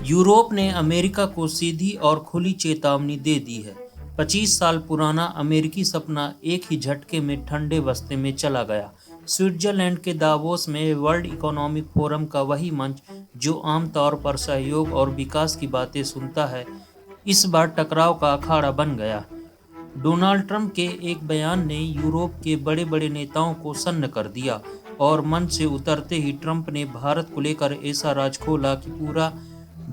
Europe ने America को सीधी और खुली चेतावनी दे दी है। 25 साल पुराना अमेरिकी सपना एक ही झटके में ठंडे बस्ते में चला गया। स्विट्जरलैंड के दावोस में वर्ल्ड इकोनॉमिक फोरम का वही मंच जो आमतौर पर सहयोग और विकास की बातें सुनता है, इस बार टकराव का अखाड़ा बन गया। डोनाल्ड ट्रंप के एक बयान ने यूरोप के बड़े बड़े नेताओं को सन्न कर दिया और मंच से उतरते ही ट्रंप ने भारत को लेकर ऐसा राज खोला कि पूरा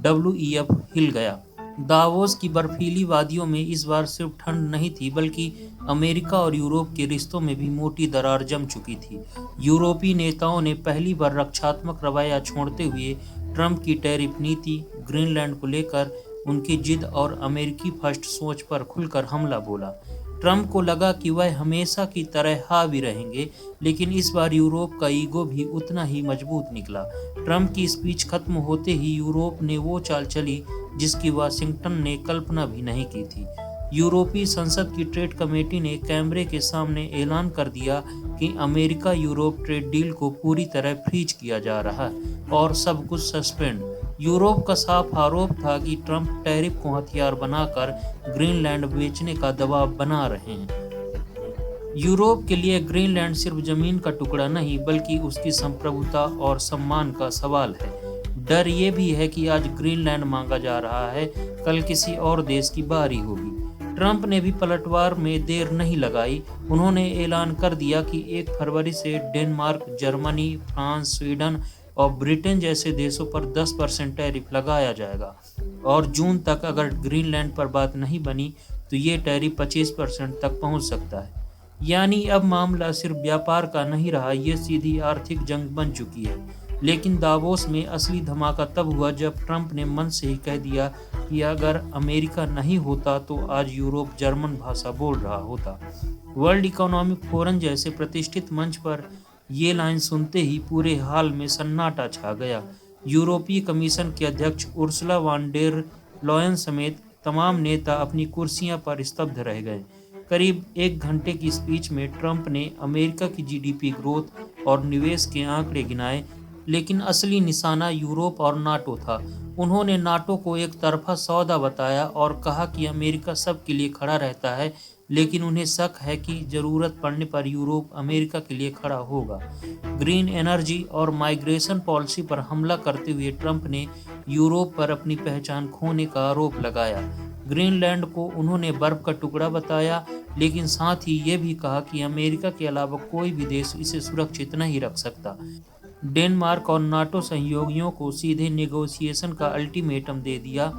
WEF हिल गया। दावोस की बर्फीली वादियों में इस बार सिर्फ ठंड नहीं थी, बल्कि अमेरिका और यूरोप के रिश्तों में भी मोटी दरार जम चुकी थी। यूरोपीय नेताओं ने पहली बार रक्षात्मक रवैया छोड़ते हुए ट्रंप की टैरिफ नीति, ग्रीनलैंड को लेकर उनकी जिद और अमेरिकी फर्स्ट सोच पर खुलकर हमला बोला। ट्रंप को लगा कि वह हमेशा की तरह हावी रहेंगे, लेकिन इस बार यूरोप का ईगो भी उतना ही मजबूत निकला। ट्रंप की स्पीच खत्म होते ही यूरोप ने वो चाल चली जिसकी वाशिंगटन ने कल्पना भी नहीं की थी। यूरोपीय संसद की ट्रेड कमेटी ने कैमरे के सामने ऐलान कर दिया कि अमेरिका यूरोप ट्रेड डील को पूरी तरह फ्रीज किया जा रहा है और सब कुछ सस्पेंड। यूरोप का साफ आरोप था कि ट्रंप टैरिफ को हथियार बनाकर ग्रीनलैंड बेचने का दबाव बना रहे हैं। यूरोप के लिए ग्रीनलैंड सिर्फ जमीन का टुकड़ा नहीं, बल्कि उसकी संप्रभुता और सम्मान का सवाल है। डर ये भी है कि आज ग्रीनलैंड मांगा जा रहा है, कल किसी और देश की बारी होगी। ट्रंप ने भी पलटवार में देर नहीं लगाई। उन्होंने ऐलान कर दिया कि 1 फरवरी से डेनमार्क, जर्मनी, फ्रांस, स्वीडन और ब्रिटेन जैसे देशों पर 10% टैरिफ लगाया जाएगा और जून तक अगर ग्रीनलैंड पर बात नहीं बनी तो ये टैरिफ 25% तक पहुंच सकता है। यानी अब मामला सिर्फ व्यापार का नहीं रहा, ये सीधी आर्थिक जंग बन चुकी है। लेकिन दावोस में असली धमाका तब हुआ जब ट्रंप ने मन से ही कह दिया कि अगर अमेरिका नहीं होता तो आज यूरोप जर्मन भाषा बोल रहा होता। वर्ल्ड इकोनॉमिक फोरम जैसे प्रतिष्ठित मंच पर ये लाइन सुनते ही पूरे हाल में सन्नाटा छा गया। यूरोपीय कमीशन के अध्यक्ष उर्सुला वान डेर लॉयन समेत तमाम नेता अपनी कुर्सियां पर स्तब्ध रह गए। करीब 1 घंटे की स्पीच में ट्रंप ने अमेरिका की GDP ग्रोथ और निवेश के आंकड़े गिनाए, लेकिन असली निशाना यूरोप और नाटो था। उन्होंने नाटो को एक तरफा सौदा बताया और कहा कि अमेरिका सबके लिए खड़ा रहता है, लेकिन उन्हें शक है कि जरूरत पड़ने पर यूरोप अमेरिका के लिए खड़ा होगा। ग्रीन एनर्जी और माइग्रेशन पॉलिसी पर हमला करते हुए ट्रंप ने यूरोप पर अपनी पहचान खोने का आरोप लगाया। ग्रीनलैंड को उन्होंने बर्फ का टुकड़ा बताया, लेकिन साथ ही ये भी कहा कि अमेरिका के अलावा कोई भी देश इसे सुरक्षित नहीं रख सकता। डेनमार्क और नाटो सहयोगियों को सीधे नेगोशिएशन का अल्टीमेटम दे दिया।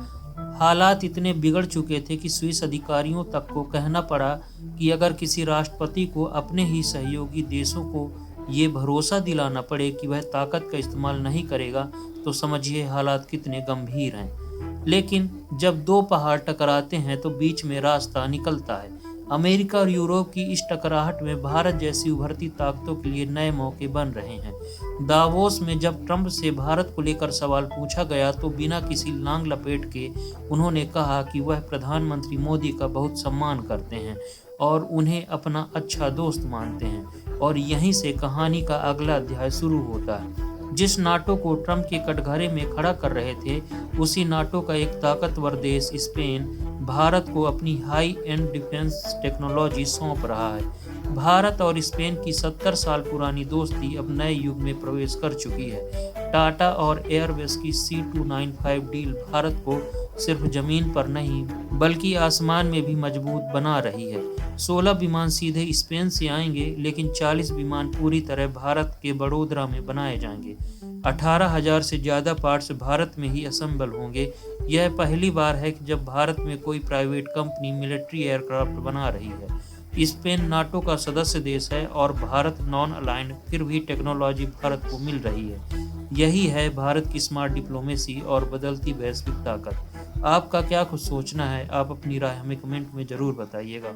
हालात इतने बिगड़ चुके थे कि स्विस अधिकारियों तक को कहना पड़ा कि अगर किसी राष्ट्रपति को अपने ही सहयोगी देशों को ये भरोसा दिलाना पड़े कि वह ताकत का इस्तेमाल नहीं करेगा, तो समझिए हालात कितने गंभीर हैं। लेकिन जब 2 पहाड़ टकराते हैं तो बीच में रास्ता निकलता है। अमेरिका और यूरोप की इस टकराहट में भारत जैसी उभरती ताकतों के लिए नए मौके बन रहे हैं। दावोस में जब ट्रंप से भारत को लेकर सवाल पूछा गया तो बिना किसी लांग लपेट के उन्होंने कहा कि वह प्रधानमंत्री मोदी का बहुत सम्मान करते हैं और उन्हें अपना अच्छा दोस्त मानते हैं। और यहीं से कहानी का अगला अध्याय शुरू होता है। जिस नाटो को ट्रंप के कटघरे में खड़ा कर रहे थे, उसी नाटो का एक ताकतवर देश स्पेन भारत को अपनी हाई एंड डिफेंस टेक्नोलॉजी सौंप रहा है। भारत और स्पेन की 70 साल पुरानी दोस्ती अब नए युग में प्रवेश कर चुकी है। टाटा और एयरबस की C295 डील भारत को सिर्फ जमीन पर नहीं बल्कि आसमान में भी मजबूत बना रही है। 16 विमान सीधे स्पेन से आएंगे, लेकिन 40 विमान पूरी तरह भारत के बड़ोदरा में बनाए जाएंगे। 18,000 से ज़्यादा पार्ट्स भारत में ही असेंबल होंगे। यह पहली बार है कि जब भारत में कोई प्राइवेट कंपनी मिलिट्री एयरक्राफ्ट बना रही है। स्पेन नाटो का सदस्य देश है और भारत नॉन अलाइंड, फिर भी टेक्नोलॉजी भारत को मिल रही है। यही है भारत की स्मार्ट डिप्लोमेसी और बदलती वैश्विक ताकत। आपका क्या कुछ सोचना है? आप अपनी राय हमें कमेंट में ज़रूर बताइएगा।